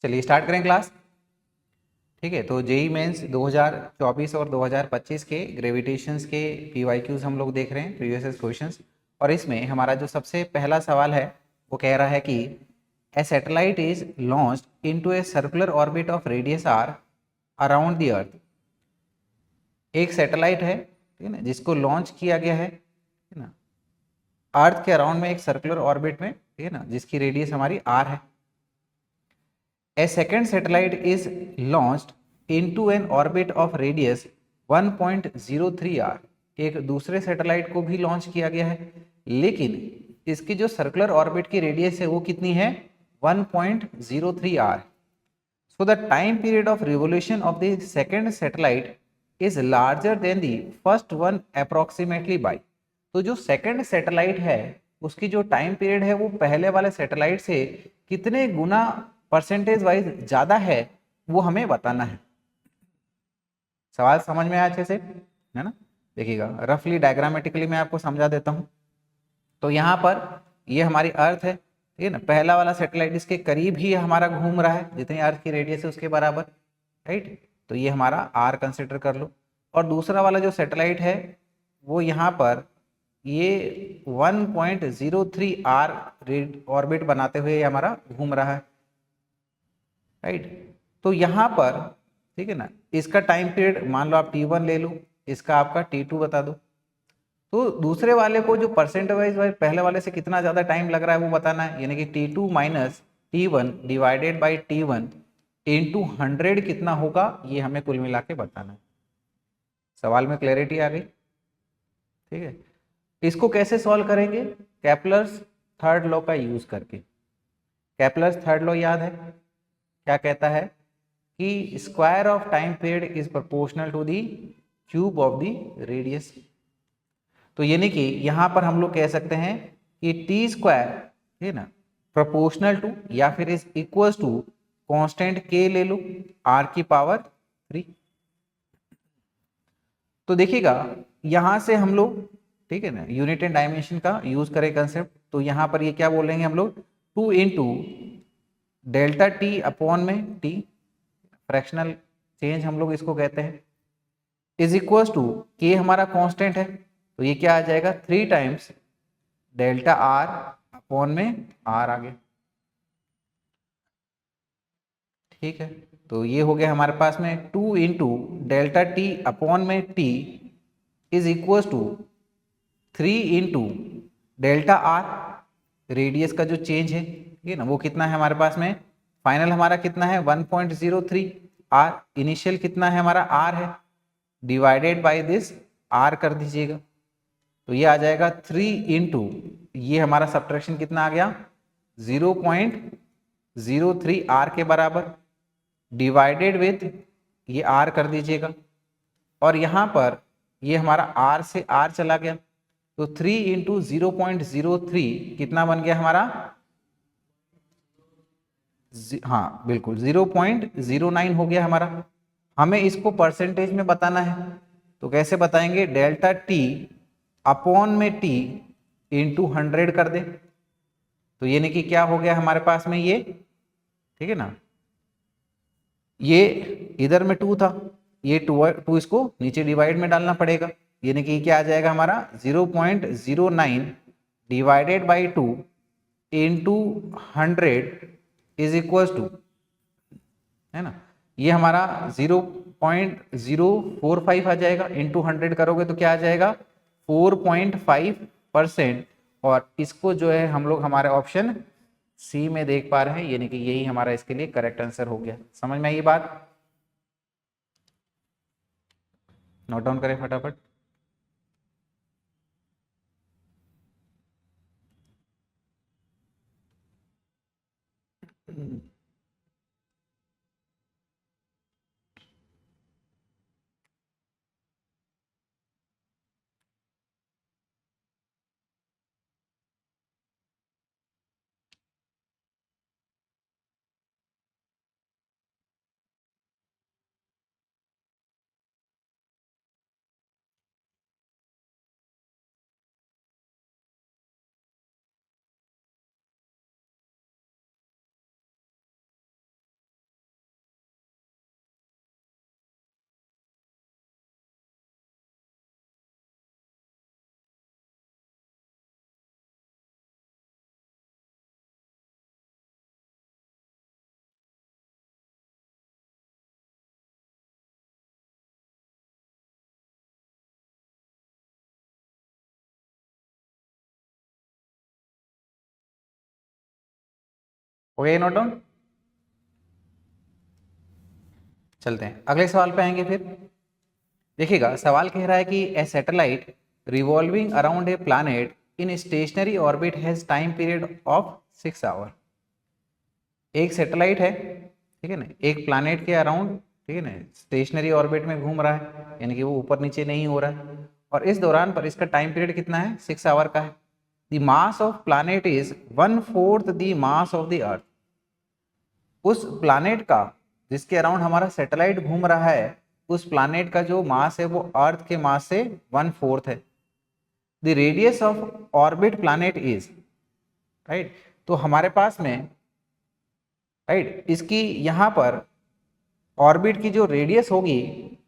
चलिए स्टार्ट करें क्लास। ठीक है, तो जेई मेंस 2024 और 2025 के ग्रेविटेशंस के पीवाईक्यूज हम लोग देख रहे हैं, प्रीवियस क्वेश्चंस। और इसमें हमारा जो सबसे पहला सवाल है वो कह रहा है कि a satellite is launched into a circular orbit of radius r around the earth. एक सैटेलाइट है, ठीक है ना, जिसको लॉन्च किया गया है, ठीक है ना, अर्थ के अराउंड में एक सर्कुलर ऑर्बिट में, ठीक है ना, जिसकी रेडियस हमारी आर है। A second satellite is launched into an orbit of radius 1.03 r। एक दूसरे सैटेलाइट को भी लॉन्च किया गया है, लेकिन इसकी जो सर्कुलर ऑर्बिट की रेडियस है वो कितनी है, 1.03 r। So the time period of revolution of the second satellite is larger than the first one approximately by। तो जो सेकंड सैटेलाइट है उसकी जो टाइम पीरियड है वो पहले वाले सैटेलाइट से कितने गुना परसेंटेज वाइज ज्यादा है वो हमें बताना है। सवाल समझ में आया अच्छे से, है ना? देखिएगा, रफली डायग्रामेटिकली मैं आपको समझा देता हूं। तो यहाँ पर ये हमारी अर्थ है, ठीक है ना, पहला वाला सैटेलाइट इसके करीब ही हमारा घूम रहा है, जितनी अर्थ की रेडियस है उसके बराबर, राइट। तो ये हमारा आर कंसिडर कर लो। और दूसरा वाला जो सैटेलाइट है वो यहाँ पर ये 1.03 आर ऑर्बिट बनाते हुए हमारा घूम रहा है, राइट। तो यहाँ पर, ठीक है ना, इसका टाइम पीरियड मान लो आप T1 ले लो, इसका आपका T2 बता दो। तो दूसरे वाले को जो परसेंट वाइज पहले वाले से कितना ज्यादा टाइम लग रहा है वो बताना है, यानी कि T2 minus T1 divided by T1 into 100 कितना होगा, ये हमें कुल मिला के बताना है। सवाल में क्लैरिटी आ गई? ठीक है, इसको कैसे सॉल्व करेंगे? केपलर्स थर्ड लॉ का यूज करके। केपलर्स थर्ड लॉ याद है, क्या कहता है कि square of time period is proportional to the cube of the radius. तो यानी कि यहां पर हम लोग कह सकते हैं कि टी स्क्वायर, है ना, प्रोपोर्शनल टू या फिर इज इक्वल टू कांस्टेंट के ले लो आर की पावर 3। तो देखिएगा यहां से हम लोग, ठीक है ना, यूनिट एंड डायमेंशन का यूज करें कंसेप्ट। तो यहां पर ये क्या बोलेंगे हम लोग, 2 इंटू डेल्टा टी अपॉन में टी, फ्रैक्शनल चेंज हम लोग इसको कहते हैं, इज इक्वल टू के हमारा कांस्टेंट है, तो ये क्या आ जाएगा 3 टाइम्स डेल्टा आर अपॉन में आर आ गया। ठीक है, तो ये हो गया हमारे पास में 2 इंटू डेल्टा टी अपॉन में T is equal to 3 into delta R, radius का जो चेंज है, ठीक है ना, वो कितना है हमारे पास में, फाइनल हमारा कितना है 1.03 आर, इनिशियल कितना है हमारा आर है, डिवाइडेड बाय दिस आर कर दीजिएगा। तो ये आ जाएगा 3 इंटू, ये हमारा सब्ट्रैक्शन कितना आ गया 0.03 आर के बराबर, डिवाइडेड विथ ये आर कर दीजिएगा। और यहाँ पर ये हमारा आर से आर चला गया, तो 3 इंटू 0.03 कितना बन गया हमारा, हाँ बिल्कुल 0.09 हो गया हमारा। हमें इसको परसेंटेज में बताना है, तो कैसे बताएंगे, डेल्टा टी अपॉन में टी इंटू 100 कर दे। तो यानी कि क्या हो गया हमारे पास में ये, ठीक है ना, ये इधर में 2 था, ये 2 इसको नीचे डिवाइड में डालना पड़ेगा, यानी कि क्या आ जाएगा हमारा 0.09 divided by 2 into 100 is equal to, है ना, ये हमारा 0.045 आ जाएगा, इंटू 100 करोगे तो क्या आ जाएगा 4.5%। और इसको जो है हम लोग हमारे ऑप्शन सी में देख पा रहे हैं, यानी कि यही हमारा इसके लिए करेक्ट आंसर हो गया। समझ में आई ये बात? नोट डाउन करें फटाफट। हो गया नोट डाउन। चलते हैं अगले सवाल पे आएंगे। फिर देखिएगा सवाल कह रहा है कि a satellite revolving around a planet in stationary orbit has time period of 6 hour. एक सैटेलाइट है, ठीक है ना, एक प्लैनेट के अराउंड, ठीक है ना, स्टेशनरी ऑर्बिट में घूम रहा है, यानी कि वो ऊपर नीचे नहीं हो रहा है, और इस दौरान पर इसका टाइम पीरियड कितना है, 6 आवर का है। The mass of planet is 1/4 the mass of the अर्थ। उस प्लैनेट का जिसके अराउंड हमारा सैटेलाइट घूम रहा है, उस प्लैनेट का जो मास है वो अर्थ के मास से 1/4 है। The radius of orbit planet is, right, तो हमारे पास में, राइट, इसकी यहाँ पर ऑर्बिट की जो रेडियस होगी,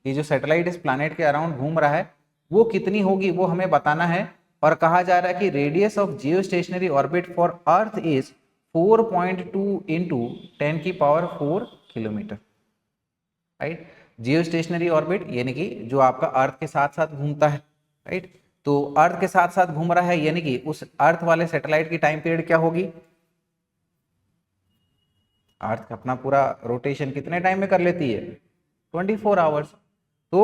ये जो सैटेलाइट इस प्लैनेट के अराउंड घूम रहा है वो कितनी होगी वो हमें बताना है। और कहा जा रहा है कि radius of Jio stationery orbit for earth is 4.2 into 10⁴ kilometre, right. Jio stationery orbit यानी कि जो आपका अर्थ के साथ साथ घूमता है, राइट, तो अर्थ के साथ साथ घूम रहा है, यानी कि उस अर्थ वाले सैटेलाइट की टाइम पीरियड क्या होगी, अर्थ अपना पूरा रोटेशन कितने टाइम में कर लेती है, 24 आवर्स। तो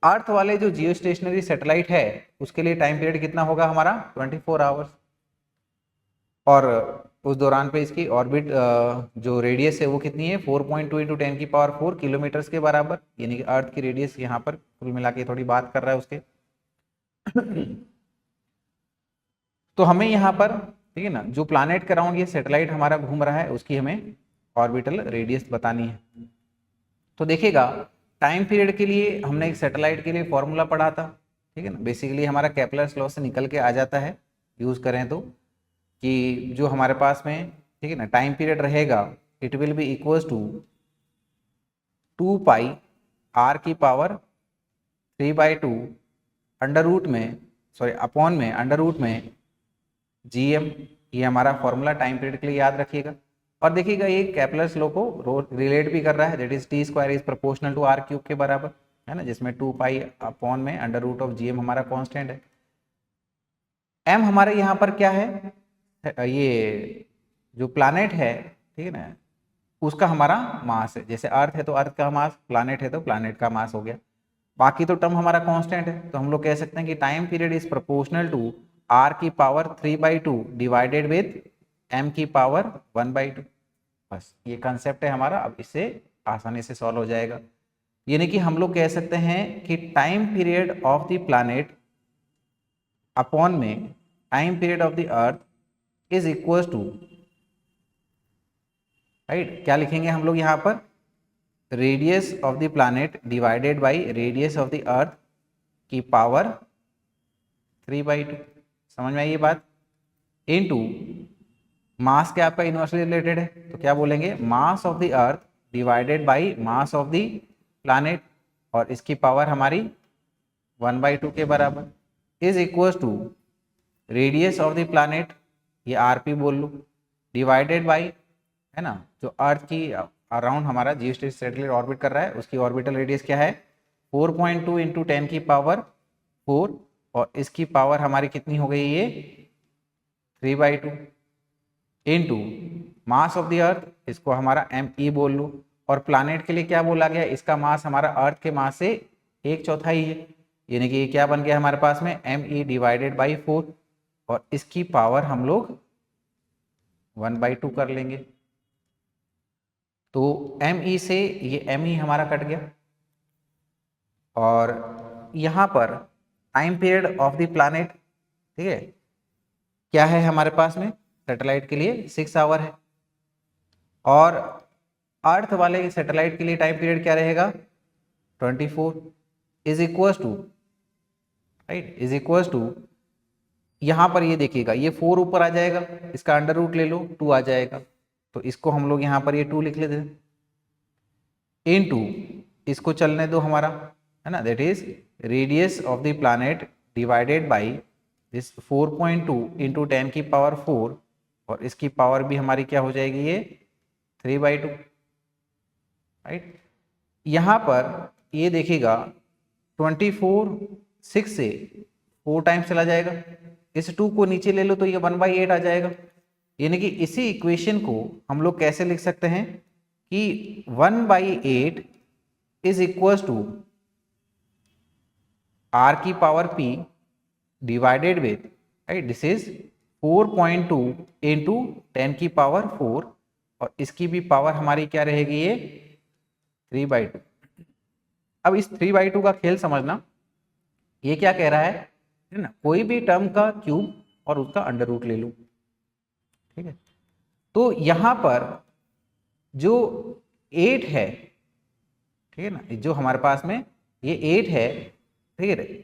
अर्थ वाले जो जियो स्टेशनरी सैटेलाइट है उसके लिए टाइम पीरियड कितना होगा हमारा, 24 आवर्स। और उस दौरान पे इसकी ऑर्बिट जो रेडियस है वो कितनी है, 4.2 इंटू 10⁴ किलोमीटर्स के बराबर, यानी कि अर्थ की रेडियस यहाँ पर कुल मिला के थोड़ी बात कर रहा है उसके। तो हमें यहाँ पर, ठीक है ना, जो प्लैनेट के अराउंड ये सैटेलाइट हमारा घूम रहा है उसकी हमें ऑर्बिटल रेडियस बतानी है। तो देखिएगा टाइम पीरियड के लिए हमने एक सैटेलाइट के लिए फॉर्मूला पढ़ा था, ठीक है ना, बेसिकली हमारा केपलर्स लॉ से निकल के आ जाता है यूज करें तो, कि जो हमारे पास में, ठीक है ना, टाइम पीरियड रहेगा it will be equals to 2 pi r की पावर 3/2 अंडर रूट में, सॉरी अपॉन में, अंडर रूट में gm, ये हमारा फॉर्मूला टाइम पीरियड के लिए याद रखिएगा। और देखिएगा ये केपलर्स लॉ को रिलेट भी कर रहा है, that is t² is proportional to r³ के बराबर है ना, जिसमें 2 पाई अपॉन में अंडर रूट ऑफ gm हमारा कांस्टेंट है। m हमारे यहाँ पर क्या है, ये जो प्लैनेट है, ठीक है ना, उसका हमारा मास है, जैसे अर्थ है तो अर्थ का मास, प्लैनेट है तो प्लैनेट का मास हो गया। बाकी तो टर्म हमारा कांस्टेंट है, तो हम लोग कह सकते हैं कि time period is proportional to r की पावर 3/2 डिवाइडेड विद m की पावर 1/2। बस ये कंसेप्ट है हमारा, अब इससे आसानी से सॉल्व हो जाएगा। यानी कि हम लोग कह सकते हैं कि time period of the planet upon में time period of the earth is equal to, right, क्या लिखेंगे हम लोग यहाँ पर, radius of the planet divided by radius of the earth की पावर 3/2। समझ में आई ये बात, इनटू मास क्या आपका इनवर्सली रिलेटेड है, तो क्या बोलेंगे, mass of the earth divided by mass of the planet, और इसकी पावर हमारी 1/2 के बराबर, is equal to radius of the planet, ये rp बोल लो, डिवाइडेड बाय, है ना, जो अर्थ की अराउंड हमारा जियो सैटेलाइट ऑर्बिट कर रहा है उसकी ऑर्बिटल रेडियस क्या है, 4.2 इंटू 10⁴, और इसकी पावर हमारी कितनी हो गई, ये 3/2 इंटू मास ऑफ द अर्थ, इसको हमारा me बोल लो, और प्लैनेट के लिए क्या बोला गया, इसका मास हमारा अर्थ के मास से 1/4 है, यानी कि ये क्या बन गया हमारे पास में, me डिवाइडेड बाई 4, और इसकी पावर हम लोग 1/2 कर लेंगे। तो me से ये me हमारा कट गया, और यहाँ पर time period of the planet, ठीक है, क्या है हमारे पास में, सैटेलाइट के लिए 6 आवर है, और अर्थ वाले सैटेलाइट के लिए टाइम पीरियड क्या रहेगा, 24, is equal to, right, is equal to, यहाँ पर ये देखिएगा ये 4 ऊपर आ जाएगा, इसका अंडर रूट ले लो 2 आ जाएगा, तो इसको हम लोग यहाँ पर ये 2 लिख लेते हैं, इनटू इसको चलने दो हमारा, है ना, that is radius of the planet divided by this 4.2 into 10⁴, और इसकी पावर भी हमारी क्या हो जाएगी, ये 3/2, राइट। यहाँ पर ये देखिएगा 24 6 से 4 टाइम्स चला जाएगा, इस 2 को नीचे ले लो तो ये 1/8 आ जाएगा, यानी कि इसी इक्वेशन को हम लोग कैसे लिख सकते हैं कि 1/8 इज इक्वल टू r की power p divided with, right, this is 4.2 into 10 की पावर 4, और इसकी भी पावर हमारी क्या रहेगी, ये 3/2। अब इस 3/2 का खेल समझना, ये क्या कह रहा है ना, कोई भी टर्म का क्यूब और उसका अंडर रूट ले लो, ठीक है। तो यहां पर जो 8 है, ठीक है ना, जो हमारे पास में ये 8 है, ठीक है,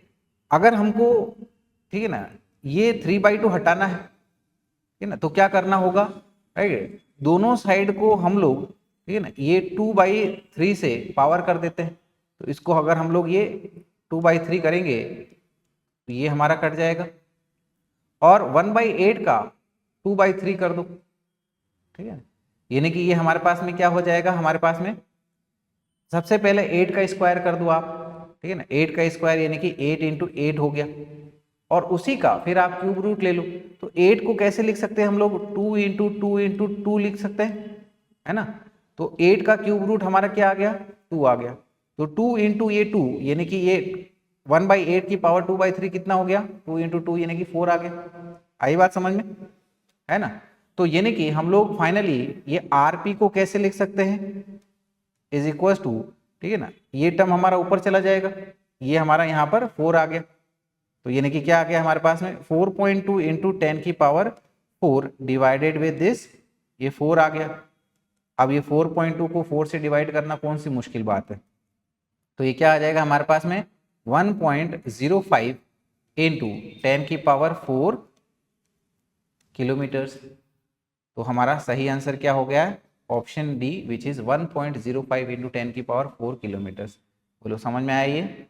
अगर हमको, ठीक है ना, ये 3/2 हटाना है, ठीक है ना, तो क्या करना होगा, राइट, दोनों साइड को हम लोग, ठीक है ना, ये 2/3 से पावर कर देते हैं। तो इसको अगर हम लोग ये 2/3 करेंगे तो ये हमारा कट जाएगा, और 1/8 का 2/3 कर दो, ठीक है। यानी कि ये हमारे पास में क्या हो जाएगा, हमारे पास में सबसे पहले 8 का स्क्वायर कर दो आप, ठीक है ना, 8 का स्क्वायर यानी कि 8 इंटू 8 हो गया, और उसी का फिर आप क्यूब रूट ले लो। तो 8 को कैसे लिख सकते हैं हम लोग, 2 इंटू 2 इंटू 2 लिख सकते हैं, है ना। तो 8 का क्यूब रूट हमारा क्या आ गया, 2 आ गया। तो 2 इंटू ये 2 यानी कि ये 1/8 की पावर 2/3 कितना हो गया, 2 इंटू 2 यानी कि 4 आ गया। आई बात समझ में, है ना। तो यानी कि हम लोग फाइनली ये आरपी को कैसे लिख सकते हैं, इज इक्वल टू, ठीक है ना, ये टर्म हमारा ऊपर चला जाएगा, ये हमारा यहाँ पर 4 आ गया। तो यानी कि क्या आ गया हमारे पास में, 4.2 इंटू 10 की पावर 4 डिवाइडेड विद दिस, ये 4 आ गया। अब ये 4.2 को 4 से डिवाइड करना कौन सी मुश्किल बात है। तो ये क्या आ जाएगा हमारे पास में, 1.05 इंटू 10 की पावर 4 किलोमीटर्स। तो हमारा सही आंसर क्या हो गया है, option D, which is 1.05 into 10 की पावर 4 किलोमीटर्स। बोलो समझ में आया ये।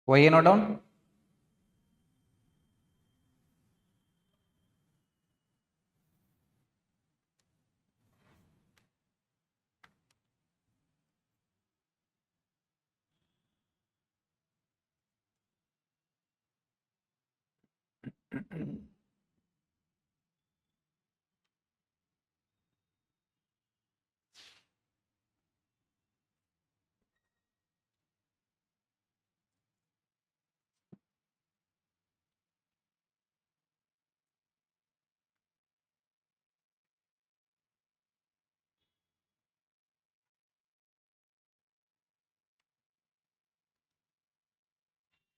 वही है नोट डाउन।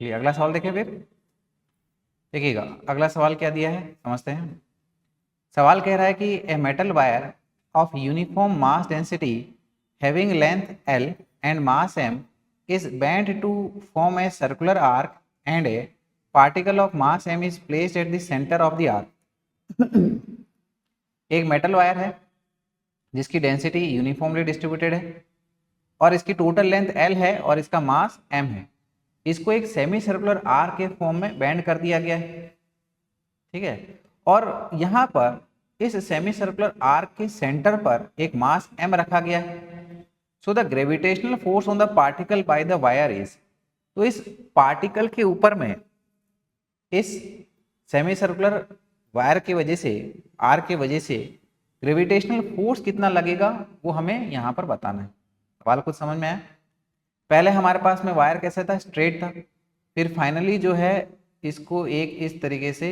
चलिए अगला सवाल देखें फिर। देखिएगा अगला सवाल क्या दिया है, समझते हैं। सवाल कह रहा है कि a metal wire of uniform mass density having length L and mass m is bent to form a circular arc and a particle of mass m is placed at the center of the arc। एक metal wire है जिसकी density uniformly distributed है, और इसकी total length L है और इसका मास m है। इसको एक सेमी सर्कुलर आर्क के फॉर्म में बेंड कर दिया गया है, ठीक है। और यहाँ पर इस सेमी सर्कुलर आर्क के सेंटर पर एक मास m रखा गया है। So the gravitational force on the particle by the wire is, तो इस पार्टिकल के ऊपर में, इस सेमी सर्कुलर वायर की वजह से, आर की वजह से ग्रेविटेशनल फोर्स कितना लगेगा वो हमें यहाँ पर बताना है। सवाल कुछ समझ में आया? पहले हमारे पास में वायर कैसा था, स्ट्रेट था, फिर फाइनली जो है इसको एक इस तरीके से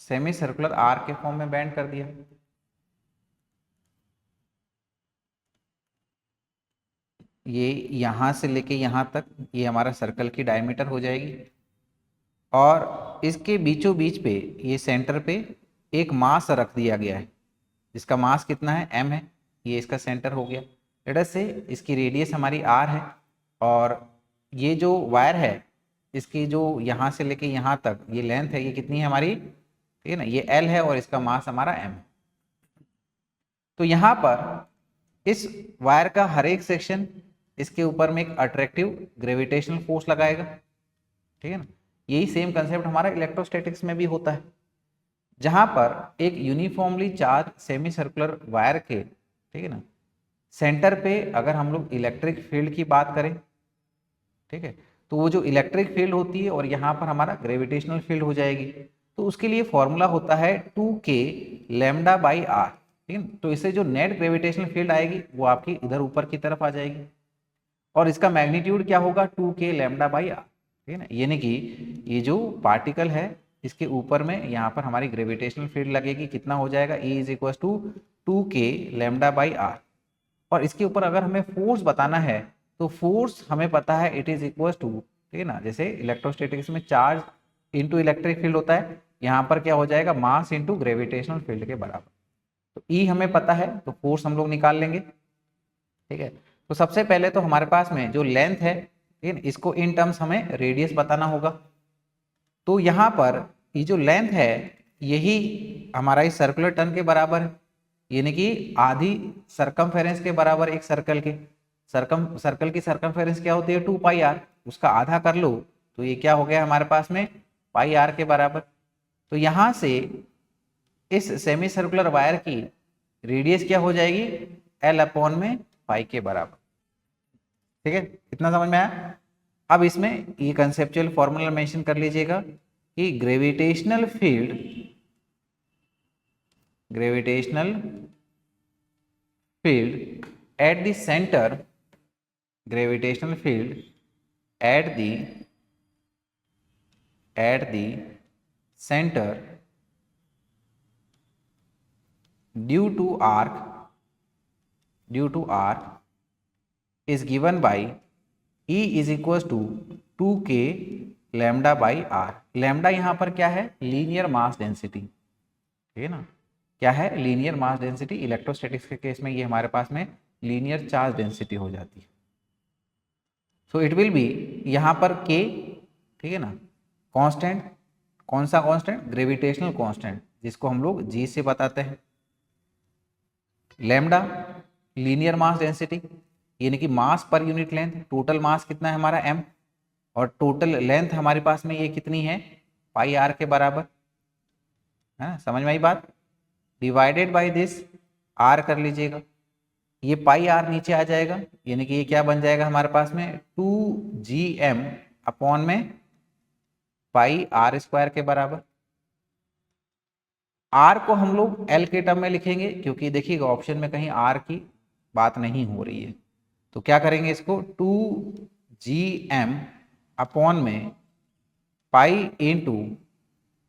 सेमी सर्कुलर आर के फॉर्म में बेंड कर दिया। ये यहाँ से लेके यहाँ तक ये हमारा सर्कल की डायमीटर हो जाएगी, और इसके बीचों बीच पे ये सेंटर पे एक मास रख दिया गया है, जिसका मास कितना है, m है। ये इसका सेंटर हो गया। लेट अस से इसकी रेडियस हमारी r है, और ये जो वायर है इसकी जो यहाँ से लेके यहाँ तक ये लेंथ है, ये कितनी है हमारी, ठीक है ना, ये l है, और इसका मास हमारा m है। तो यहाँ पर इस वायर का हर एक सेक्शन इसके ऊपर में एक अट्रैक्टिव ग्रेविटेशनल फोर्स लगाएगा, ठीक है ना। यही सेम कंसेप्ट हमारा इलेक्ट्रोस्टैटिक्स में भी होता है, जहां पर एक uniformly charge semi circular wire के, ठीक है ना, सेंटर पे अगर हम लोग इलेक्ट्रिक फील्ड की बात करें, ठीक है, तो वो जो इलेक्ट्रिक फील्ड होती है और यहाँ पर हमारा ग्रेविटेशनल फील्ड हो जाएगी। तो उसके लिए फॉर्मूला होता है 2k लैम्डा बाई आर, ठीक है। तो इससे जो नेट ग्रेविटेशनल फील्ड आएगी वो आपकी इधर ऊपर की तरफ आ जाएगी, और इसका मैग्नीट्यूड क्या होगा, 2k लैम्डा बाई आर, ठीक है ना। यानी कि ये जो पार्टिकल है इसके ऊपर में यहाँ पर हमारी ग्रेविटेशनल फील्ड लगेगी, कितना हो जाएगा, E is equal to 2k lambda by R. और इसके ऊपर अगर हमें फोर्स बताना है तो फोर्स हमें पता है इट इज इक्वल टू, ठीक है ना, जैसे इलेक्ट्रोस्टैटिक्स में चार्ज इंटू इलेक्ट्रिक फील्ड होता है, यहाँ पर क्या हो जाएगा, मास इंटू ग्रेविटेशनल फील्ड के बराबर। तो E हमें पता है तो फोर्स हम लोग निकाल लेंगे, ठीक है। तो सबसे पहले तो हमारे पास में जो लेंथ है, ठीक है, इसको इन टर्म्स हमें रेडियस बताना होगा। तो यहाँ पर ये जो लेंथ है यही हमारा इस सर्कुलर टर्न के बराबर है, यानी कि आधी सरकमफेरेंस के बराबर एक सर्कल के। सर्कल की सरकमफेरेंस क्या होती है, 2 पाई आर, उसका आधा कर लो तो ये क्या हो गया हमारे पास में, पाई आर के बराबर। तो यहाँ से इस सेमी सर्कुलर वायर की रेडियस क्या हो जाएगी, एल अपॉन में पाई के बराबर, ठीक है। इतना समझ में आया? अब इसमें ये कंसेप्चुअल फॉर्मूला मेंशन कर लीजिएगा कि gravitational field at the center, gravitational field at the center due to arc is given by E is equals to 2k lambda by R. Lambda यहाँ पर क्या है, लीनियर मास डेंसिटी, ठीक है ना, क्या है, लीनियर मास डेंसिटी। इलेक्ट्रोस्टैटिक्स के केस में ये हमारे पास में लीनियर चार्ज डेंसिटी हो जाती है। सो इट विल बी यहाँ पर k, ठीक है ना, कांस्टेंट, कौन सा कांस्टेंट, ग्रेविटेशनल कांस्टेंट, जिसको हम लोग g से बताते हैं। लैम्डा लीनियर मास डेंसिटी, यानी कि मास per unit length, total mass कितना है हमारा m, और टोटल लेंथ हमारे पास में ये कितनी है, पाई आर के बराबर, है ना, समझ में आई बात। डिवाइडेड बाय दिस आर कर लीजिएगा, ये पाई आर नीचे आ जाएगा, यानी कि ये क्या बन जाएगा हमारे पास में 2gm अपॉन में पाई आर स्क्वायर के बराबर। आर को हम लोग एल के टर्म में लिखेंगे, क्योंकि देखिएगा ऑप्शन में कहीं आर की बात नहीं हो रही है। तो क्या करेंगे, इसको 2gm अपॉन में पाई इंटू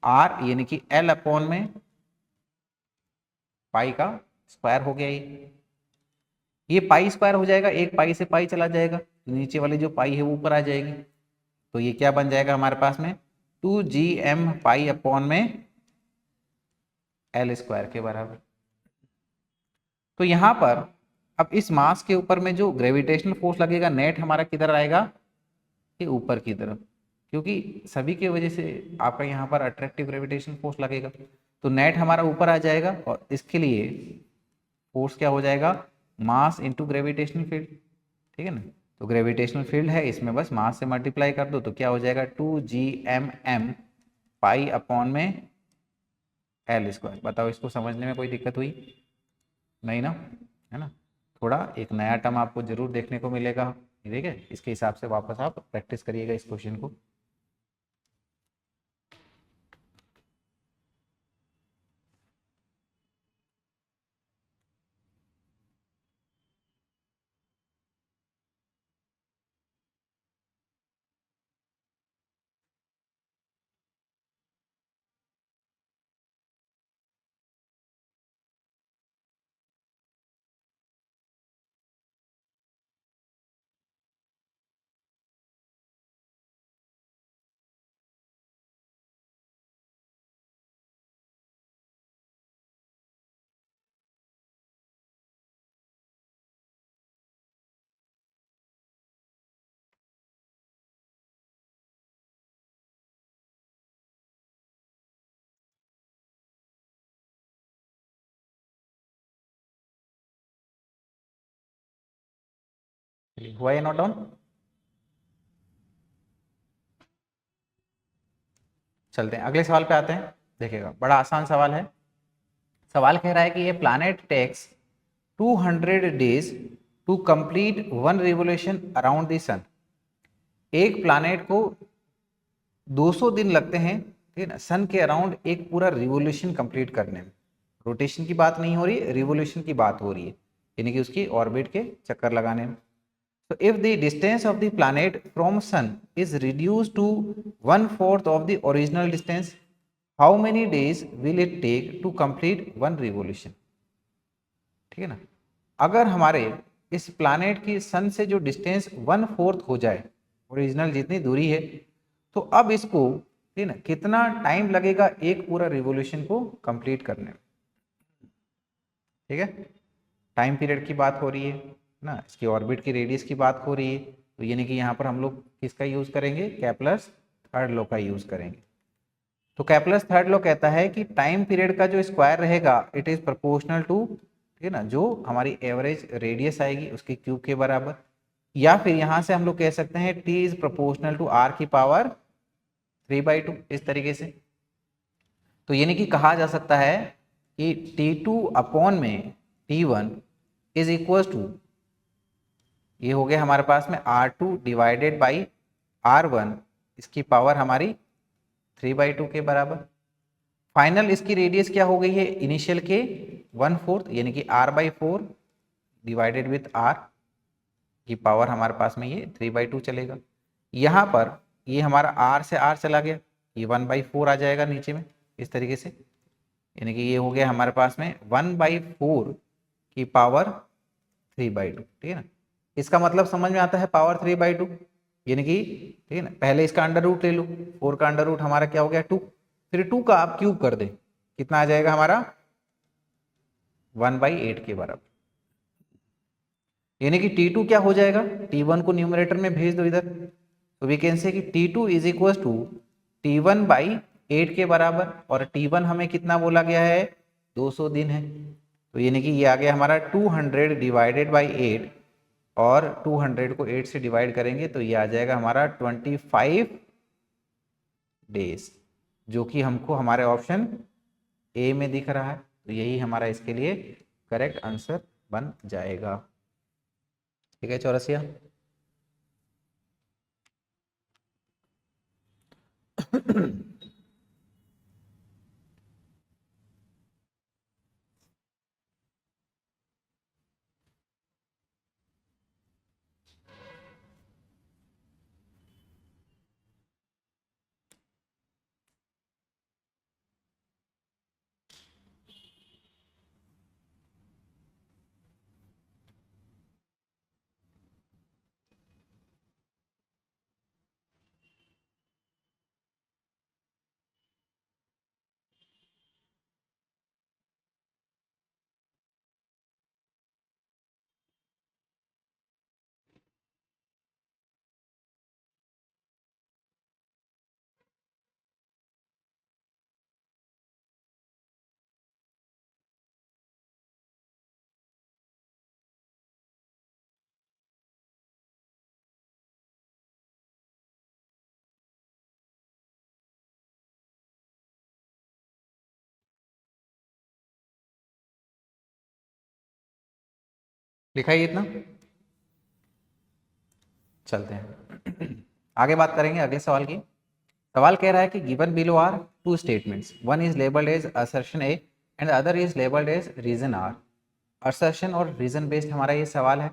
आर, यानी कि एल अपॉन में पाई का स्क्वायर हो गया। ये पाई स्क्वायर हो जाएगा, एक पाई से पाई चला जाएगा तो नीचे वाली जो पाई है वो ऊपर आ जाएगी। तो ये क्या बन जाएगा हमारे पास में, 2gm पाई अपॉन में एल स्क्वायर के बराबर। तो यहाँ पर अब इस मास के ऊपर में जो ग्रेविटेशनल फोर्स लगेगा, नेट हमारा किधर आएगा, ये ऊपर की तरफ, क्योंकि सभी की वजह से आपका यहाँ पर अट्रैक्टिव ग्रेविटेशन फोर्स लगेगा। तो नेट हमारा ऊपर आ जाएगा, और इसके लिए फोर्स क्या हो जाएगा, मास इंटू ग्रेविटेशनल फील्ड, ठीक है ना। तो ग्रेविटेशनल फील्ड है, इसमें बस मास से मल्टीप्लाई कर दो तो क्या हो जाएगा, 2gmm पाई अपॉन में एल स्क्वायर। बताओ इसको समझने में कोई दिक्कत हुई नहीं ना, है ना। थोड़ा एक नया टर्म आपको जरूर देखने को मिलेगा, ठीक है। इसके हिसाब से वापस आप प्रैक्टिस करिएगा इस क्वेश्चन को। हुआ ये नोट डाउन? चलते हैं अगले सवाल पे आते हैं। देखिएगा बड़ा आसान सवाल है। सवाल कह रहा है कि ये planet takes 200 days to complete one revolution around the sun. एक प्लैनेट को 200 दिन लगते हैं, ठीक है ना, सन के अराउंड एक पूरा रिवोल्यूशन कंप्लीट करने में। रोटेशन की बात नहीं हो रही, रिवोल्यूशन की बात हो रही है, यानी कि उसकी ऑर्बिट के चक्कर लगाने में। So if the distance of the planet from sun is reduced to 1/4 of the original distance, how many days will it take to complete one revolution? ठीक है ना, अगर हमारे इस प्लानेट की सन से जो डिस्टेंस 1/4 हो जाए, ओरिजिनल जितनी दूरी है, तो अब इसको, ठीक है ना, कितना टाइम लगेगा एक पूरा रिवोल्यूशन को कंप्लीट करने में। ठीक है, टाइम पीरियड की बात हो रही है ना, इसकी ऑर्बिट की रेडियस की बात हो रही है, तो यानी कि यहाँ पर हम लोग किसका यूज़ करेंगे? केप्लर्स थर्ड लॉ का यूज़ करेंगे। तो केप्लर्स थर्ड लॉ कहता है कि टाइम पीरियड का जो स्क्वायर रहेगा इट इज़ प्रोपोर्शनल टू, ठीक है ना, जो हमारी एवरेज रेडियस आएगी उसके क्यूब के बराबर, या फिर यहाँ से हम लोग कह सकते हैं T is proportional to R की पावर 3/2, इस तरीके से। तो यानी कि कहा जा सकता है कि T2 अपॉन में T1 इज इक्वल टू, ये हो गया हमारे पास में R2 डिवाइडेड बाई R1, इसकी पावर हमारी 3/2 के बराबर। फाइनल इसकी रेडियस क्या हो गई है? इनिशियल के 1/4, यानी कि R/4 डिवाइडेड विथ R की पावर हमारे पास में ये 3/2 चलेगा। यहाँ पर ये हमारा R से R चला गया, ये 1/4 आ जाएगा नीचे में, इस तरीके से, यानी कि ये हो गया हमारे पास में 1/4 की पावर 3/2। ठीक है ना, इसका मतलब समझ में आता है, पावर 3/2 यानी कि, ठीक है ना, पहले इसका अंडर रूट ले लो, 4 का अंडर रूट हमारा क्या हो गया? 2, फिर 2 का आप क्यूब कर दे, कितना आ जाएगा हमारा? 1/8 के बराबर। यानी कि T2 क्या हो जाएगा? T1 को न्यूमरेटर में भेज दो इधर, तो वी कैन से कि T2 is equal to T1/8 के बराबर, और T1 हमें कितना बोला गया है? 200 दिन है, तो यानी कि ये आ गया हमारा 200 डिवाइडेड बाई 8, और 200 को 8 से डिवाइड करेंगे तो ये आ जाएगा हमारा 25 डेज, जो कि हमको हमारे ऑप्शन ए में दिख रहा है, तो यही हमारा इसके लिए करेक्ट आंसर बन जाएगा। ठीक है चौरसिया। लिखा है इतना, चलते हैं आगे बात करेंगे अगले सवाल की। सवाल कह रहा है कि given below are two statements, one is labelled as assertion A and other is labelled as reason R. Assertion और रीजन बेस्ड हमारा ये सवाल है।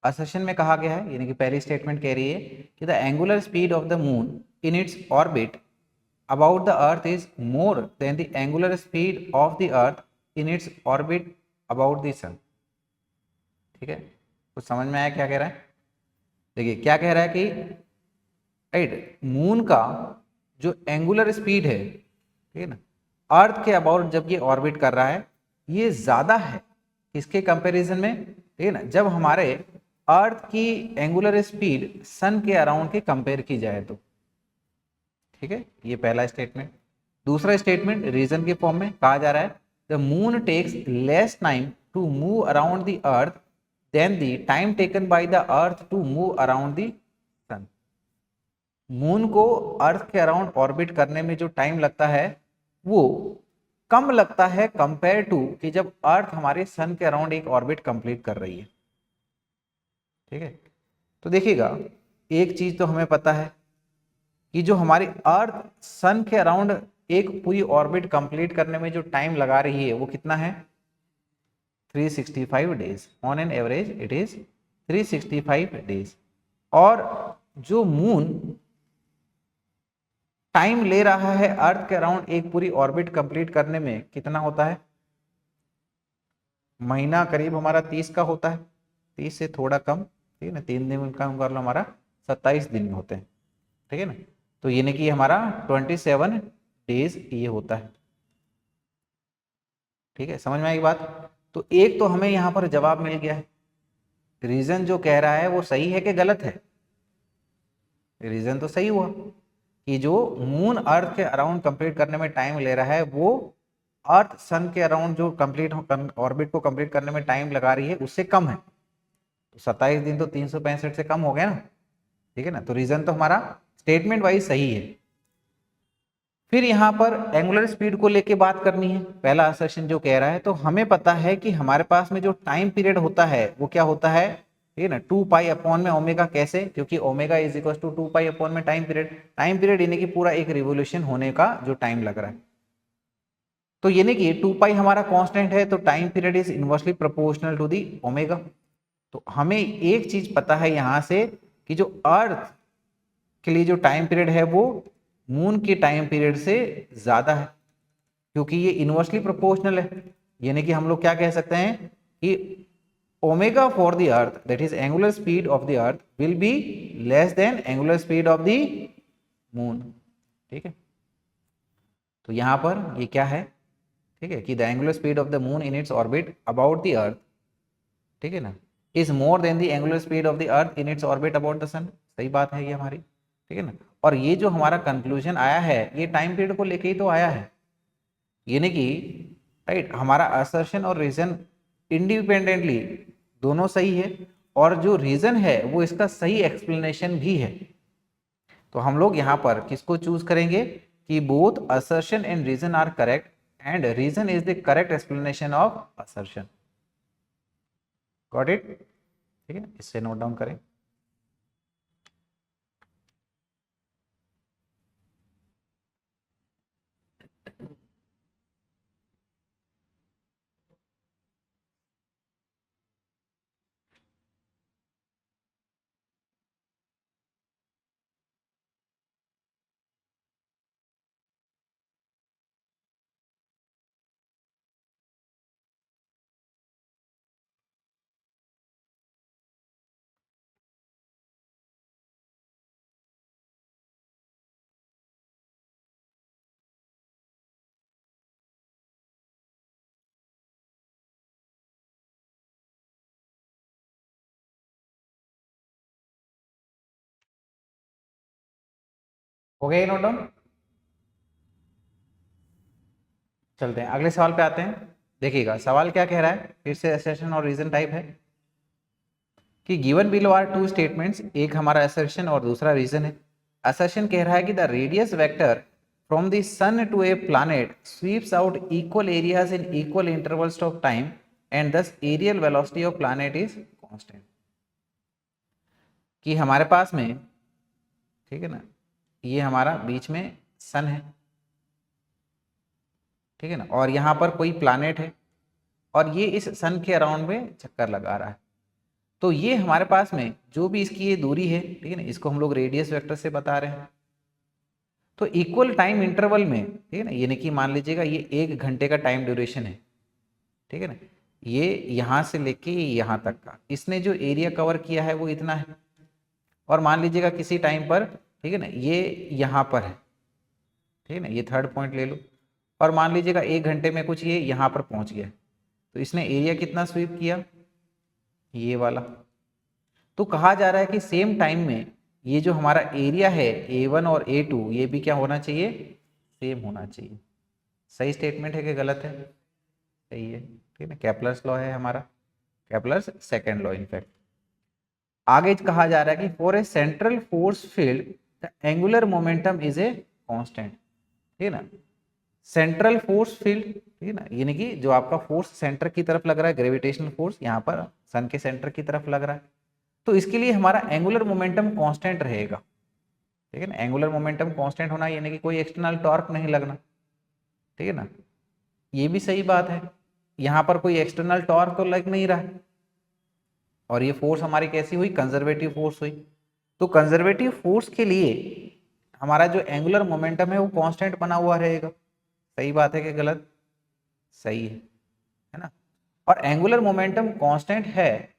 असर्शन में कहा गया है, यानी कि पहली स्टेटमेंट कह रही है कि the angular speed of the moon in its orbit about the earth is more than the angular speed of the earth in its orbit about the sun. ठीक है, कुछ समझ में आया क्या कह रहा है? देखिए क्या कह रहा है कि राइट, मून का जो एंगुलर स्पीड है, ठीक है ना, अर्थ के अबाउट जब ये ऑर्बिट कर रहा है, ये ज्यादा है किसके कंपैरिजन में? ठीक है ना, जब हमारे अर्थ की एंगुलर स्पीड सन के अराउंड के कंपेयर की जाए तो। ठीक है, ये पहला स्टेटमेंट। दूसरा स्टेटमेंट रीजन के फॉर्म में कहा जा रहा है the moon takes less time to move around the earth than the time taken by the earth to move around the sun. Moon को अर्थ के अराउंड ऑर्बिट करने में जो टाइम लगता है वो कम लगता है कंपेयर टू कि जब अर्थ हमारे सन के अराउंड एक ऑर्बिट कंप्लीट कर रही है। ठीक है, तो देखिएगा एक चीज तो हमें पता है कि जो हमारी अर्थ सन के अराउंड एक पूरी ऑर्बिट कंप्लीट करने में जो टाइम लगा रही है वो कितना है, 365 days. On an average it is 365 days. और जो मून टाइम ले रहा है अर्थ के अराउंड एक पूरी ऑर्बिट कंप्लीट करने में कितना होता है, महीना करीब हमारा 30 का होता है, 30 से थोड़ा कम। ठीक है ना, 3 दिन का कर लो, हमारा 27 दिन होते हैं। ठीक है ना, तो यानी कि हमारा 27 डेज ये होता है। ठीक है, समझ में आई बात। तो एक तो हमें यहाँ पर जवाब मिल गया है, रीजन जो कह रहा है वो सही है कि गलत है। रीजन तो सही हुआ कि जो मून अर्थ के अराउंड कंप्लीट करने में टाइम ले रहा है वो अर्थ सन के अराउंड जो कंप्लीट ऑर्बिट को कंप्लीट करने में टाइम लगा रही है उससे कम है। तो 27 दिन तो 365 से कम हो गया ना। ठीक है ना, तो रीजन तो हमारा स्टेटमेंट वाइज सही है। फिर यहाँ पर एंगुलर स्पीड को लेके बात करनी है। पहला असर्शन जो कह रहा है, तो हमें पता है कि हमारे पास में जो टाइम पीरियड होता है वो क्या होता है, ठीक है ना, 2 पाई अपॉन में ओमेगा। कैसे, क्योंकि omega is equal to 2 pi upon में टाइम पीरियड। टाइम पीरियड यानी कि पूरा एक रिवोल्यूशन होने का जो टाइम लग रहा है। तो यानी कि 2 पाई हमारा कांस्टेंट है, तो time period is inversely proportional to the omega. तो हमें एक चीज पता है यहां से कि जो अर्थ के लिए जो टाइम पीरियड है वो मून के टाइम पीरियड से ज्यादा है, क्योंकि ये इनवर्सली प्रोपोर्शनल है। यानी कि हम लोग क्या कह सकते हैं कि omega for the earth, that is angular speed of the earth, will be less than angular speed of the moon. ठीक है, तो यहां पर ये क्या है, ठीक है, कि the angular speed of the moon in its orbit about the earth, ठीक है ना, is more than the angular speed of the earth in its orbit about the sun. सही बात है ये हमारी। ठीक है ना, और ये जो हमारा कंक्लूजन आया है ये टाइम पीरियड को लेके ही तो आया है। यानी कि राइट, हमारा असर्शन और रीजन इंडिपेंडेंटली दोनों सही है, और जो रीजन है वो इसका सही एक्सप्लेनेशन भी है। तो हम लोग यहाँ पर किसको चूज करेंगे कि both assertion and reason are correct and reason is the correct explanation of assertion. Got it. ठीक है, इससे नोट डाउन करें। हो गया नोट डाउन। चलते हैं अगले सवाल पे आते हैं। देखिएगा सवाल क्या कह रहा है, फिर से असर्शन और रीजन टाइप है कि given below are two statements, एक हमारा असर्शन और दूसरा रीजन है। असर्शन कह रहा है कि the radius vector from the sun to a planet sweeps out equal areas in equal intervals of time and this areal velocity of planet is constant. कि हमारे पास में, ठीक है ना, ये हमारा बीच में सन है, ठीक है ना, और यहाँ पर कोई प्लैनेट है और ये इस सन के अराउंड में चक्कर लगा रहा है। तो ये हमारे पास में जो भी इसकी ये दूरी है, ठीक है ना, इसको हम लोग रेडियस वेक्टर से बता रहे हैं। तो इक्वल टाइम इंटरवल में, ठीक है ना, यानी कि मान लीजिएगा ये 1 घंटे का टाइम ड्यूरेशन है, ठीक है ना, ये यहाँ से लेके यहाँ तक का इसने जो एरिया कवर किया है वो इतना है। और मान लीजिएगा किसी टाइम पर, ठीक है ना, ये यहाँ पर है, ठीक है ना, ये थर्ड पॉइंट ले लो, और मान लीजिएगा 1 घंटे में कुछ ये यहाँ पर पहुँच गया, तो इसने एरिया कितना स्वीप किया, ये वाला। तो कहा जा रहा है कि सेम टाइम में ये जो हमारा एरिया है A1 और A2 ये भी क्या होना चाहिए, सेम होना चाहिए। सही स्टेटमेंट है कि गलत है, सही है। ठीक है ना, केपलर्स लॉ है हमारा। Kepler's second law in fact. आगे कहा जा रहा है कि for a central force field the angular momentum is a constant, ठीक है ना। सेंट्रल फोर्स फील्ड, ठीक है ना, यानी कि जो आपका फोर्स सेंटर की तरफ लग रहा है, ग्रेविटेशनल फोर्स यहाँ पर सन के सेंटर की तरफ लग रहा है, तो इसके लिए हमारा एंगुलर मोमेंटम कांस्टेंट रहेगा, ठीक है ना। एंगुलर मोमेंटम कांस्टेंट होना यानी कि कोई एक्सटर्नल टॉर्क नहीं लगना, ठीक है ना। ये भी सही बात है, यहाँ पर कोई एक्सटर्नल टॉर्क तो लग नहीं रहा है, और ये फोर्स हमारी कैसी हुई, कंजर्वेटिव फोर्स हुई। तो कंजर्वेटिव फोर्स के लिए हमारा जो एंगुलर मोमेंटम है वो कांस्टेंट बना हुआ रहेगा। सही बात है कि गलत? सही है ना। और एंगुलर मोमेंटम कांस्टेंट है,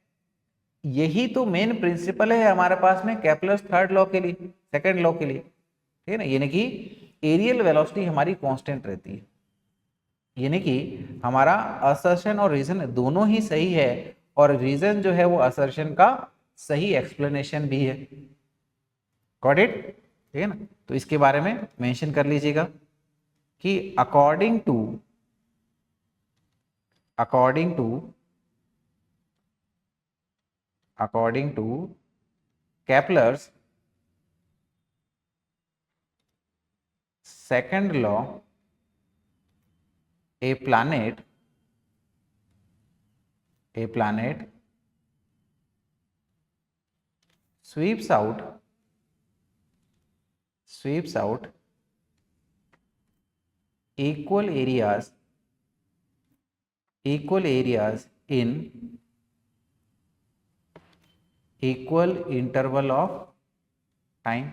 यही तो मेन प्रिंसिपल है हमारे पास में केपलर्स थर्ड लॉ के लिए, सेकंड लॉ के लिए, ठीक है ना। यानी कि एरियल वेलोसिटी हमारी कांस्टेंट रहती है, यानी कि हमारा असर्शन और रीजन दोनों ही सही है, और रीजन जो है वो असर्शन का सही एक्सप्लेनेशन भी है। Got it? ठीक है ना। तो इसके बारे में मेंशन कर लीजिएगा कि according to Kepler's second law, a planet sweeps out equal areas in equal interval of time,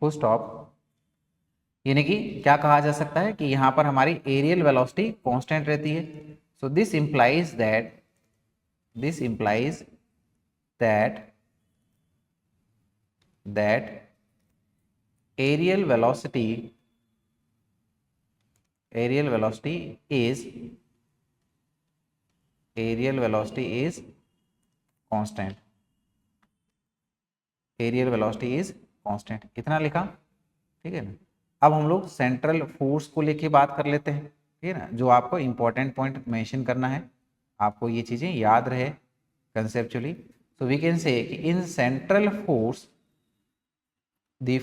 full stop. यानी कि क्या कहा जा सकता है कि यहाँ पर हमारी एरियल वेलोसिटी कांस्टेंट रहती है। So this implies that areal velocity is constant. इतना लिखा, ठीक है ना। अब हम लोग सेंट्रल फोर्स को लेके बात कर लेते हैं, ठीक है ना। जो आपको इंपॉर्टेंट पॉइंट मेंशन करना है, आपको ये चीजें याद रहे conceptually. So we can say कि in central force the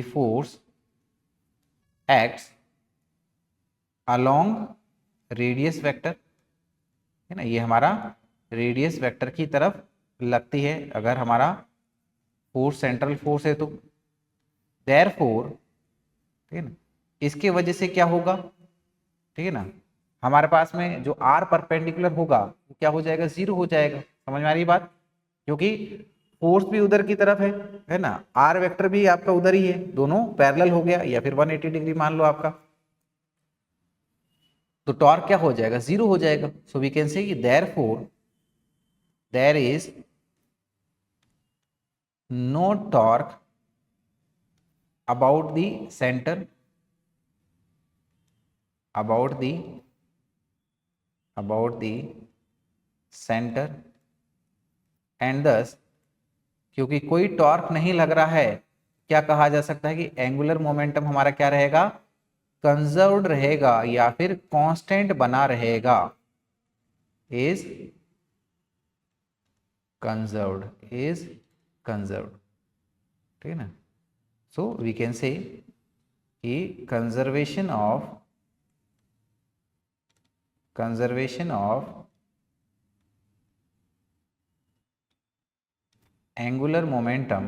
force acts along radius vector, है ना। ये हमारा रेडियस वेक्टर की तरफ लगती है अगर हमारा फोर्स सेंट्रल फोर्स है तो। देयरफॉर, ठीक है ना, इसके वजह से क्या होगा, ठीक है ना, हमारे पास में जो आर परपेंडिकुलर होगा वो क्या हो जाएगा, जीरो हो जाएगा। समझ में आ रही बात? क्योंकि फोर्स भी उधर की तरफ है ना, आर वेक्टर भी आपका उधर ही है, दोनों पैरेलल हो गया, या फिर 180 डिग्री मान लो आपका, तो टॉर्क क्या हो जाएगा, जीरो हो जाएगा। सो वी कैन से कि therefore there is no torque about the center and thus, क्योंकि कोई टॉर्क नहीं लग रहा है, क्या कहा जा सकता है कि एंगुलर मोमेंटम हमारा क्या रहेगा, कंजर्व्ड रहेगा या फिर कांस्टेंट बना रहेगा, इज कंजर्व्ड, ठीक है ना। So we can say कि conservation of angular momentum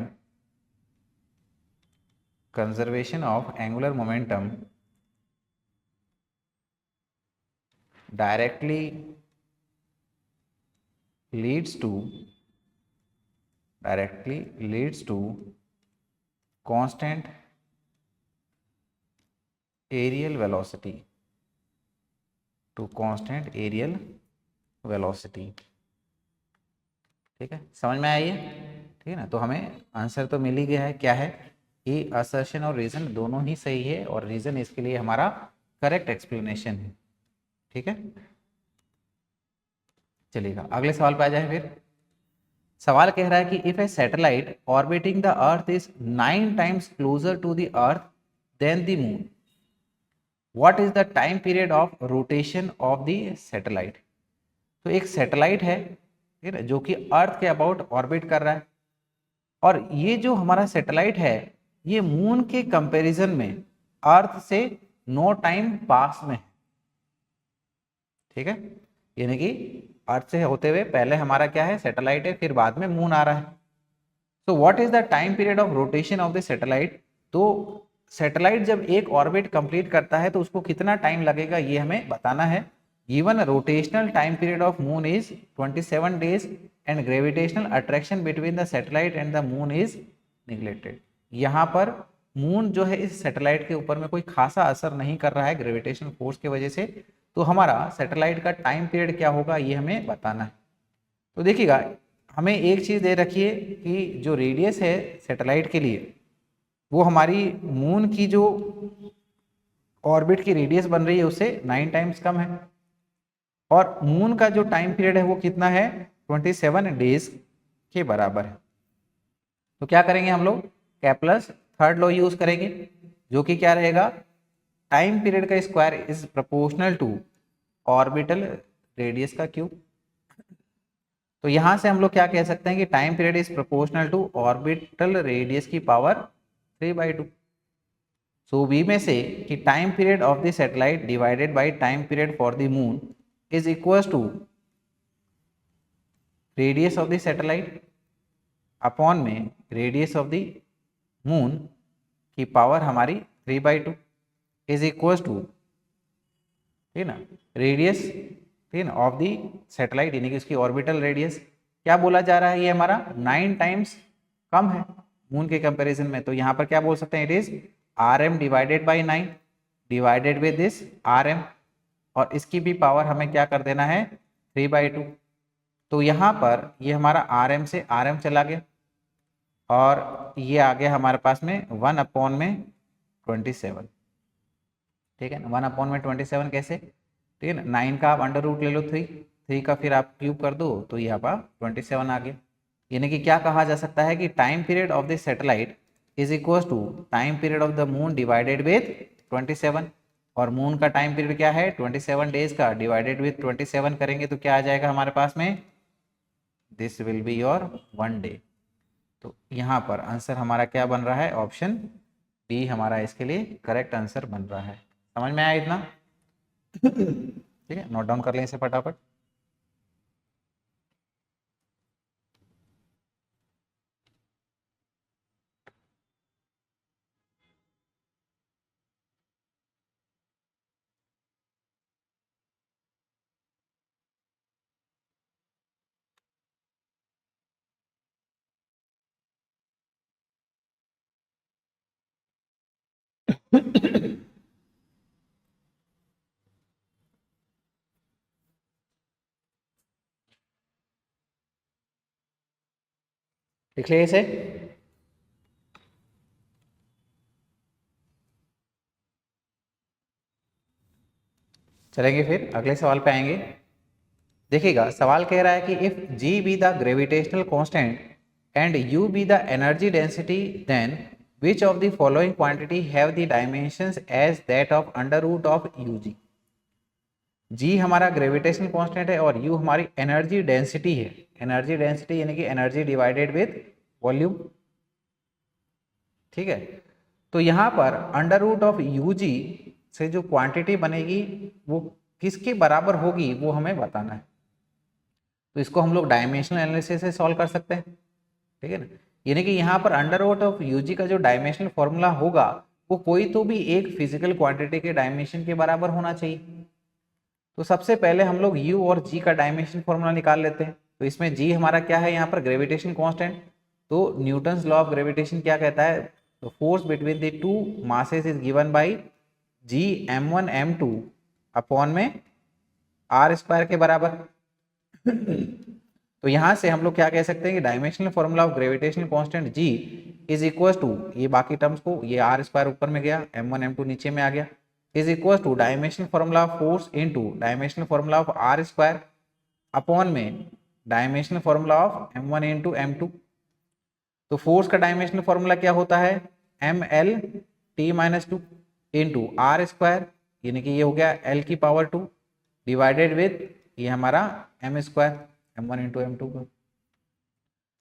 directly leads to constant aerial velocity, ठीक है। समझ में आई है? ठीक है ना। तो हमें आंसर तो मिल ही गया है, क्या है कि असर्शन और रीजन दोनों ही सही है, और रीजन इसके लिए हमारा करेक्ट एक्सप्लेनेशन है, ठीक है। चलिएगा अगले सवाल पे आ जाए फिर। सवाल कह रहा है कि if a satellite orbiting the earth is 9 times closer to the earth than the moon, what is the time period of rotation of the satellite. तो एक सैटेलाइट है, ठीक है, जो कि अर्थ के अबाउट ऑर्बिट कर रहा है, और ये जो हमारा सैटेलाइट है ये मून के कंपैरिजन में अर्थ से 9 टाइम पास में है, ठीक है, यानी कि अर्थ से होते हुए पहले हमारा क्या है, सैटेलाइट है, फिर बाद में मून आ रहा है। So what is the time period of rotation of the satellite. तो सैटेलाइट जब एक ऑर्बिट कंप्लीट करता है तो उसको कितना टाइम लगेगा ये हमें बताना है। Given rotational time period of moon is 27 days and gravitational attraction between the satellite and the moon is neglected. यहाँ पर मून जो है इस सैटेलाइट के ऊपर में कोई खासा असर नहीं कर रहा है ग्रेविटेशनल फोर्स की वजह से, तो हमारा सैटेलाइट का टाइम पीरियड क्या होगा ये हमें बताना है। तो देखिएगा हमें एक चीज़ दे रखी है कि जो रेडियस है सैटेलाइट के लिए वो हमारी मून की जो ऑर्बिट की रेडियस बन रही है उससे 9 टाइम्स कम है, और मून का जो टाइम पीरियड है वो कितना है, 27 डेज के बराबर है। तो क्या करेंगे हम लोग, कैप्लस थर्ड लॉ यूज करेंगे, जो कि क्या रहेगा, टाइम पीरियड का square is proportional to orbital radius का क्यूब। तो यहां से हम लोग क्या कह सकते हैं कि time period is proportional to orbital radius की पावर 3/2। सो बी में से कि time period of the satellite divided by time period for the moon is equal to radius of the satellite upon में रेडियस ऑफ द मून की power हमारी 3/2 is equal to, ठीक है ना, radius, ठीक है ना, ऑफ द सैटेलाइट यानी कि उसकी ऑर्बिटल रेडियस क्या बोला जा रहा है, ये हमारा 9 टाइम्स कम है मून के कंपैरिजन में। तो यहाँ पर क्या बोल सकते हैं, it is RM divided by 9 divided with this RM, और इसकी भी पावर हमें क्या कर देना है, 3/2। तो यहाँ पर ये हमारा RM से RM चला गया, और ये आ गया हमारे पास में 1/27, ठीक है ना, 1/27 कैसे, ठीक है ना, 9 का आप अंडर रूट ले लो 3 का फिर आप क्यूब कर दो, तो यहाँ पर 27 आ गया। यानी कि क्या कहा जा सकता है कि time period of the satellite is equal to time period of the moon divided with 27, और मून का टाइम पीरियड क्या है 27 डेज का, डिवाइडेड विथ 27 करेंगे तो क्या आ जाएगा हमारे पास में, this will be your 1 day. तो यहाँ पर आंसर हमारा क्या बन रहा है, ऑप्शन बी हमारा इसके लिए करेक्ट आंसर बन रहा है। समझ में आया इतना, ठीक है, नोट डाउन कर लें इसे फटाफट। लिख लिया इसे। चलेंगे फिर अगले सवाल पे आएंगे। देखिएगा सवाल कह रहा है कि if G be the gravitational constant and U be the energy density then which of the following quantity have the dimensions as that of under root of U G. G हमारा ग्रेविटेशनल कांस्टेंट है और U हमारी energy density है, energy density यानी कि energy divided with volume, ठीक है। तो यहाँ पर अंडर रूट ऑफ यू जी से जो क्वांटिटी बनेगी वो किसके बराबर होगी वो हमें बताना है। तो इसको हम लोग डायमेंशनल एनालिसिस से सॉल्व कर सकते हैं, ठीक है ना। यानी कि यहाँ पर अंडर रूट ऑफ यूजी का जो डायमेंशनल फॉर्मूला होगा वो कोई तो भी एक फिजिकल क्वांटिटी के डायमेंशन के बराबर होना चाहिए। तो सबसे पहले हम लोग यू और जी का डायमेंशन फॉर्मूला निकाल लेते हैं। तो इसमें जी हमारा क्या है यहाँ पर, ग्रेविटेशन कांस्टेंट। तो न्यूटन्स लॉ ऑफ ग्रेविटेशन क्या कहता है, the force between the two masses is given by G m1 m2 upon में r² के बराबर। तो यहां से हम लोग क्या कह सकते हैं कि dimensional formula of gravitational constant G is equal to, ये बाकी टर्म्स को, ये r² ऊपर में गया, m1 m2 नीचे में आ गया, is equal to dimensional formula of force into dimensional formula of r² upon में dimensional formula of m1 into m2। तो फोर्स का डायमेंशनल फॉर्मूला क्या होता है, ml t-2 इंटू r² यानी कि ये हो गया L की पावर 2 डिवाइडेड विथ ये हमारा m square m1 into m2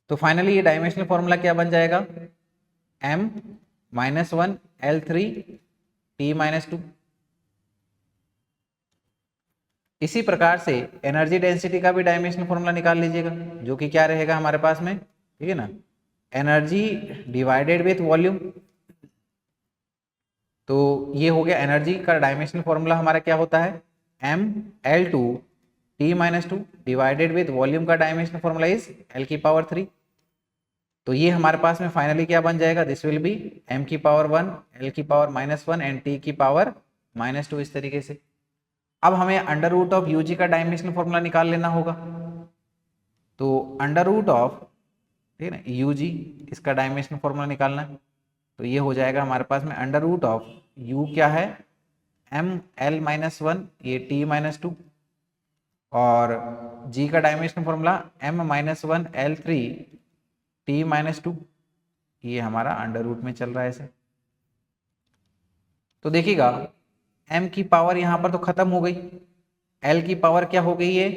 तो फाइनली ये डायमेंशनल फॉर्मूला क्या बन जाएगा, m minus 1 L3 T minus 2। इसी प्रकार से एनर्जी डेंसिटी का भी डायमेंशनल फॉर्मूला निकाल लीजिएगा, जो कि क्या रहेगा हमारे पास में, ठीक है ना, एनर्जी डिवाइडेड विथ वॉल्यूम। तो ये हो गया एनर्जी का डायमेंशनल फॉर्मूला हमारा क्या होता है, mL2 T minus 2 divided with volume का डायमेंशनल फॉर्मूला इज L की पावर 3। तो ये हमारे पास में फाइनली क्या बन जाएगा, दिस विल बी m की पावर 1 L की पावर -1 एंड T की पावर -2 इस तरीके से। अब हमें अंडर रूट ऑफ यूजी का डायमेंशनल फॉर्मूला निकाल लेना होगा। तो अंडर रूट ऑफ, ठीक है ना, यूजी इसका डायमेंशनल फॉर्मूला निकालना है। तो ये हो जाएगा हमारे पास में अंडर रूट ऑफ यू क्या है, m(l-1) ये t-2 और जी का dimensional formula m-1 L3 t-2 ये हमारा अंडर रूट में चल रहा है ऐसे। तो देखिएगा m की पावर यहाँ पर तो खत्म हो गई, l की पावर क्या हो गई है,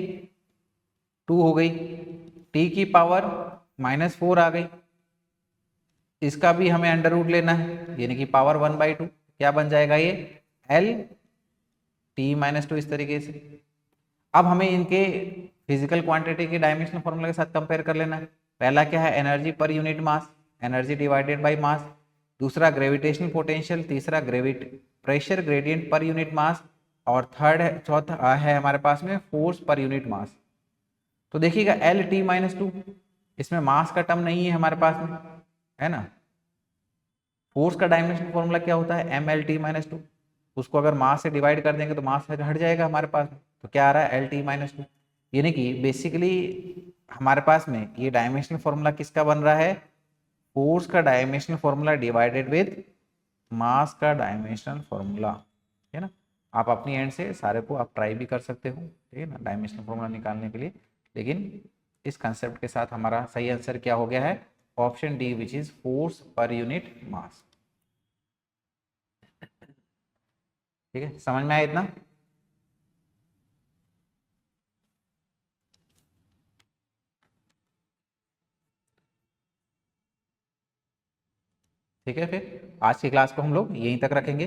2 हो गई, t की पावर -4 आ गई, इसका भी हमें अंडर रूट लेना है यानी कि पावर 1/2 क्या बन जाएगा ये L t-2 इस तरीके से। अब हमें इनके फिजिकल क्वांटिटी के डायमेंशनल फॉर्मूला के साथ कंपेयर कर लेना है। पहला क्या है, energy per unit mass, energy divided by मास। दूसरा ग्रेविटेशनल पोटेंशियल, तीसरा pressure gradient per unit mass और चौथा है हमारे पास में फोर्स पर यूनिट मास। तो देखिएगा L t-2 इसमें मास का टर्म नहीं है हमारे पास में, है ना। फोर्स का डायमेंशनल फॉर्मूला क्या होता है, mL t-2, उसको अगर मास से डिवाइड कर देंगे तो मास हट जाएगा हमारे पास में। तो क्या आ रहा है L t-2, यानी कि बेसिकली हमारे पास में ये डायमेंशनल फॉर्मूला किसका बन रहा है, फोर्स का dimensional formula divided with mass का डायमेंशनल फॉर्मूला, है ना। आप अपनी एंड से सारे को आप ट्राई भी कर सकते हो, ठीक है ना, डायमेंशनल फॉर्मूला निकालने के लिए। लेकिन इस कंसेप्ट के साथ हमारा सही आंसर क्या हो गया है, option D which is force per unit mass. ठीक है, समझ में आया इतना। ठीक है, फिर आज की क्लास को हम लोग यहीं तक रखेंगे।